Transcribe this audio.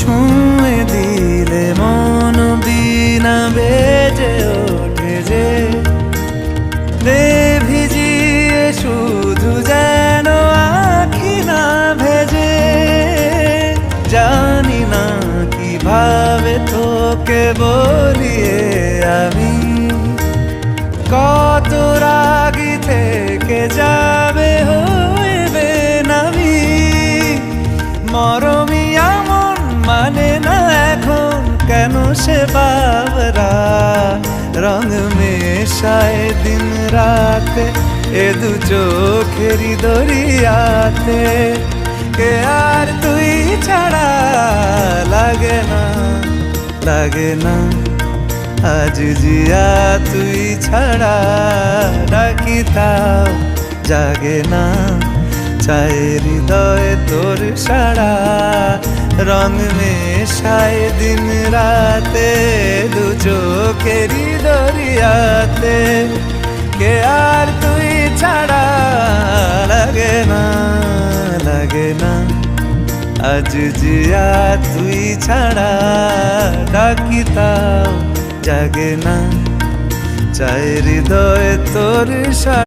ছুঁয়ে দিলে মন বিনা বেজে ওঠে যে দে ভিজিয়ে শুধু যেন আখি না ভেজে। জানি না কিভাবে তোকে বলিয়ে আমি কত রাগি থেকে যাবে হইবে নামি। মরমি এমন মানে না এখন কেন সে বাবরা রং মেশায় দিন রাতে এ দু চোখেরি দরিয়াতে। কে আর তুই ছাড়া লাগে না লাগে না আজ জিয়া তুই ছাড়া ডাকি তাও জাগে না। চায় হৃদয় তোর সারা রং মেশায় দিন রাতে দু চোখেরি দরিয়াতে। কে আর তুই ছাড়া লাগে না লাগে না আজ জিয়া তুই ছাড়া ডাকি তাও জাগে না। চায় হৃদয় তোর সারা